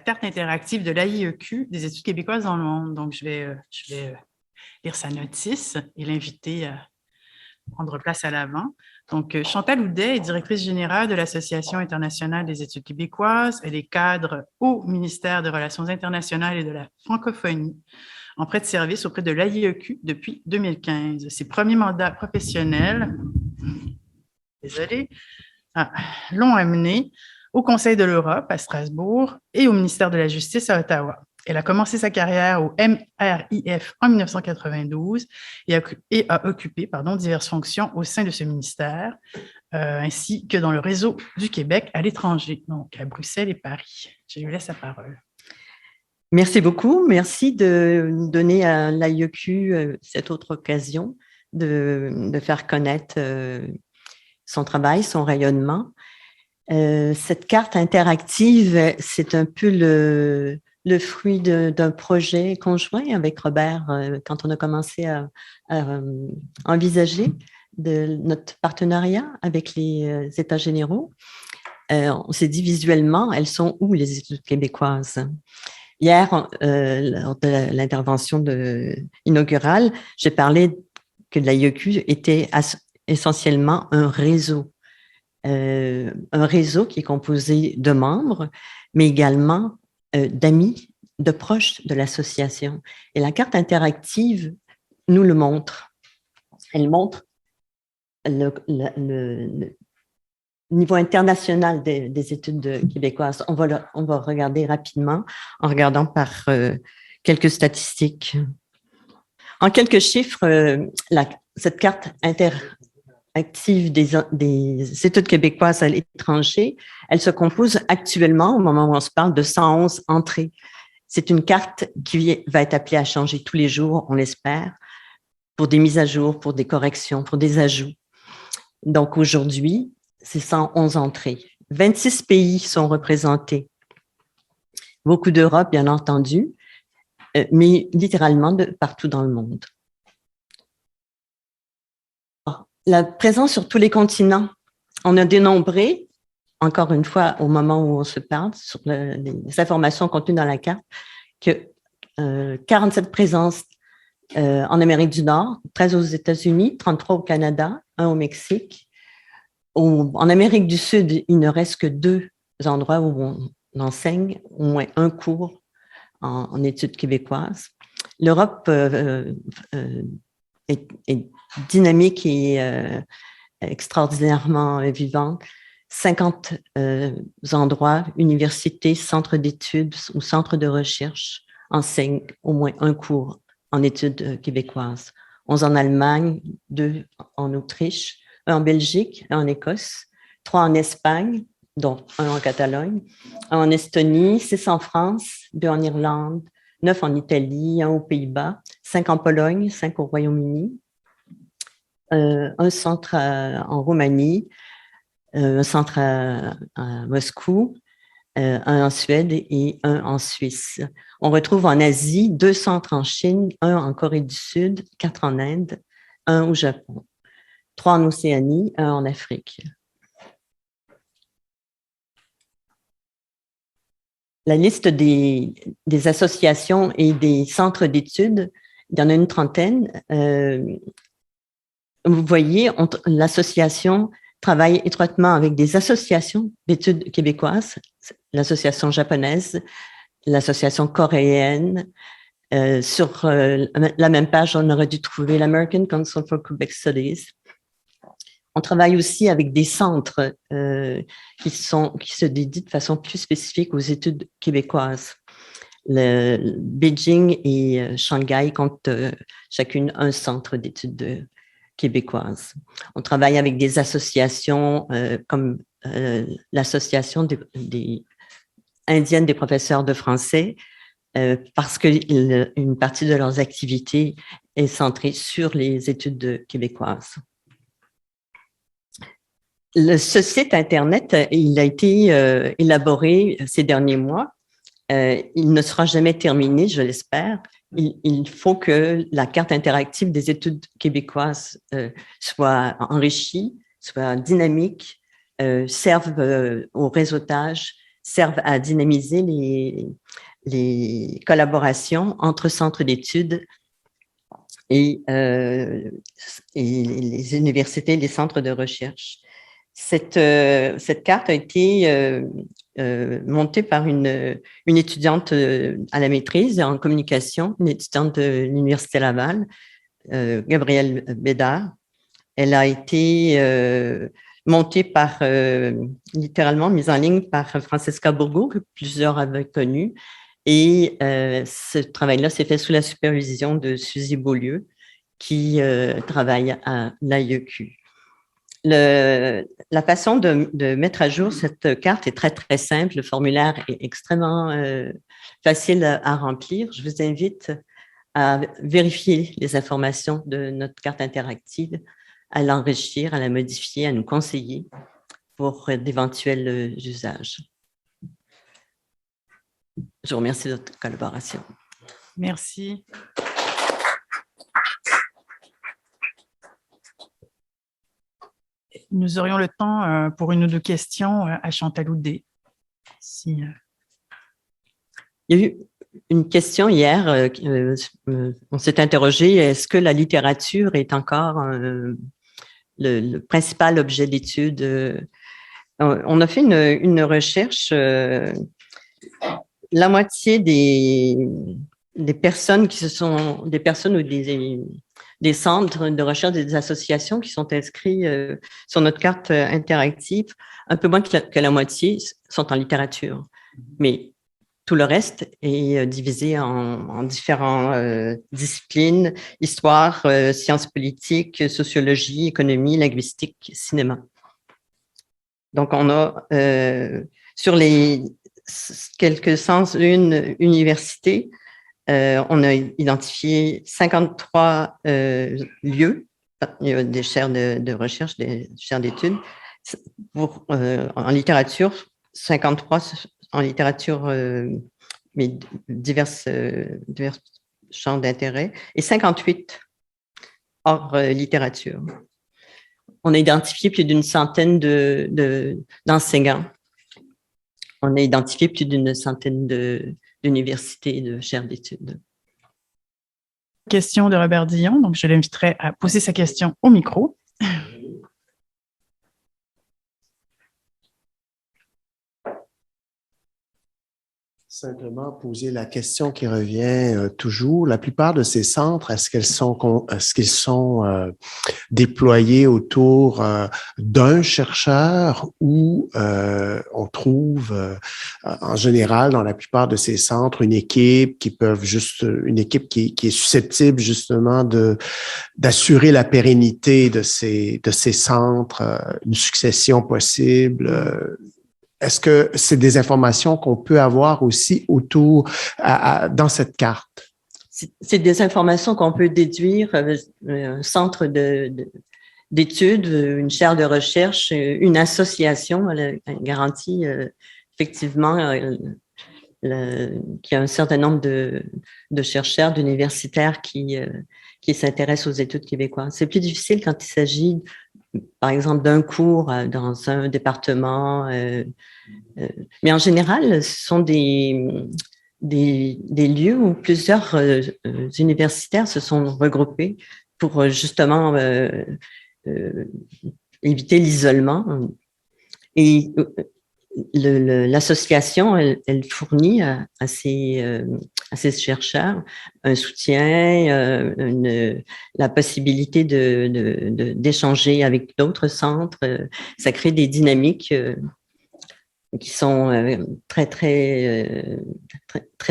carte interactive de l'AIEQ des études québécoises dans le monde. Donc, je vais lire sa notice et l'inviter à prendre place à l'avant. Donc, Chantal Houdet est directrice générale de l'Association internationale des études québécoises. Elle est cadre au ministère des Relations internationales et de la francophonie en prêt de service auprès de l'AIEQ depuis 2015. Ses premiers mandats professionnels, l'ont amené au Conseil de l'Europe à Strasbourg et au ministère de la Justice à Ottawa. Elle a commencé sa carrière au MRIF en 1992 et a occupé diverses fonctions au sein de ce ministère, ainsi que dans le réseau du Québec à l'étranger, donc à Bruxelles et Paris. Je lui laisse la parole. Merci beaucoup. Merci de donner à l'AIEQ cette autre occasion de faire connaître son travail, son rayonnement. Cette carte interactive, c'est un peu le fruit d'un projet conjoint avec Robert quand on a commencé à envisager notre partenariat avec les États généraux. On s'est dit visuellement, elles sont où les études québécoises? Hier, lors de l'intervention inaugurale, j'ai parlé que l'AIEQ était essentiellement un réseau qui est composé de membres, mais également d'amis, de proches de l'association. Et la carte interactive nous le montre. Elle montre le niveau international des études québécoises. On va regarder rapidement en regardant par quelques statistiques. En quelques chiffres, cette carte interactive des études québécoises à l'étranger, elle se compose actuellement, au moment où on se parle, de 111 entrées. C'est une carte qui va être appelée à changer tous les jours, on l'espère, pour des mises à jour, pour des corrections, pour des ajouts. Donc aujourd'hui, c'est 111 entrées. 26 pays sont représentés. Beaucoup d'Europe, bien entendu, mais littéralement de partout dans le monde. La présence sur tous les continents. On a dénombré, encore une fois, au moment où on se parle, sur les informations contenues dans la carte, que 47 présences en Amérique du Nord, 13 aux États-Unis, 33 au Canada, 1 au Mexique. En Amérique du Sud, il ne reste que 2 endroits où on enseigne au moins un cours en études québécoises. L'Europe est dynamique et extraordinairement vivante. 50 endroits, universités, centres d'études ou centres de recherche enseignent au moins un cours en études québécoises. 11 en Allemagne, 2 en Autriche, 1 en Belgique, 1 en Écosse, 3 en Espagne, dont 1 en Catalogne, 1 en Estonie, 6 en France, 2 en Irlande, 9 en Italie, 1 aux Pays-Bas, 5 en Pologne, 5 au Royaume-Uni, 1 centre en Roumanie, 1 centre à Moscou, 1 en Suède et 1 en Suisse. On retrouve en Asie 2 centres en Chine, 1 en Corée du Sud, 4 en Inde, 1 au Japon, 3 en Océanie, 1 en Afrique. La liste des associations et des centres d'études, il y en a une trentaine. Vous voyez, l'association travaille étroitement avec des associations d'études québécoises, l'association japonaise, l'association coréenne. Sur la même page, on aurait dû trouver l'American Council for Quebec Studies. On travaille aussi avec des centres qui se dédient de façon plus spécifique aux études québécoises. Beijing et Shanghai comptent chacune un centre d'études québécoises. On travaille avec des associations comme l'association des indiennes des professeurs de français, parce qu'une partie de leurs activités est centrée sur les études québécoises. Ce site Internet, il a été élaboré ces derniers mois. Il ne sera jamais terminé, je l'espère. Il faut que la carte interactive des études québécoises soit enrichie, soit dynamique, serve au réseautage, servent à dynamiser les collaborations entre centres d'études et les universités et les centres de recherche. Cette carte a été montée par une étudiante à la maîtrise en communication, une étudiante de l'Université Laval, Gabrielle Bédard. Elle a été montée par, littéralement mise en ligne par Francesca Bourgault, que plusieurs avaient connue. Et ce travail-là s'est fait sous la supervision de Suzy Beaulieu, qui travaille à l'AIEQ. La façon de mettre à jour cette carte est très, très simple. Le formulaire est extrêmement facile à remplir. Je vous invite à vérifier les informations de notre carte interactive, à l'enrichir, à la modifier, à nous conseiller pour d'éventuels usages. Je vous remercie de votre collaboration. Merci. Nous aurions le temps pour une ou deux questions à Chantal Houdet. Si, Il y a eu une question hier, on s'est interrogé, est-ce que la littérature est encore le principal objet d'étude? On a fait une recherche, la moitié des personnes qui des personnes ou des centres de recherche, des associations qui sont inscrits sur notre carte interactive, un peu moins que la moitié sont en littérature. Mais tout le reste est divisé en différentes disciplines, histoire, sciences politiques, sociologie, économie, linguistique, cinéma. Donc, on a sur les quelques 101 universités, on a identifié 53 lieux, il y a des chaires de recherche, des chaires d'études. En littérature, 53 en littérature, mais divers champs d'intérêt, et 58 hors littérature. On a identifié plus d'une centaine d'enseignants. On a identifié plus d'une centaine d'universités, de chaires d'études. Question de Robert Dillon, donc je l'inviterai à poser sa question au micro. Simplement poser la question qui revient toujours. La plupart de ces centres, est-ce qu'ils sont déployés autour d'un chercheur ou on trouve en général dans la plupart de ces centres une équipe qui est susceptible justement d'assurer la pérennité de ces centres, une succession possible. Est-ce que c'est des informations qu'on peut avoir aussi autour dans cette carte? C'est des informations qu'on peut déduire. Un centre d'études, une chaire de recherche, une association, elle garantit effectivement qu'il y a un certain nombre de chercheurs, d'universitaires qui s'intéressent aux études québécoises. C'est plus difficile quand il s'agit, par exemple, d'un cours dans un département. Mais en général, ce sont des lieux où plusieurs universitaires se sont regroupés pour justement éviter l'isolement. Et l'association, elle fournit à ces chercheurs un soutien, la possibilité d'échanger avec d'autres centres. Ça crée des dynamiques qui sont très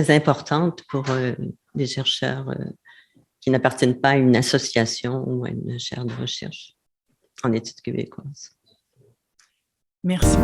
importantes pour des chercheurs qui n'appartiennent pas à une association ou à une chaire de recherche en études québécoises. Merci.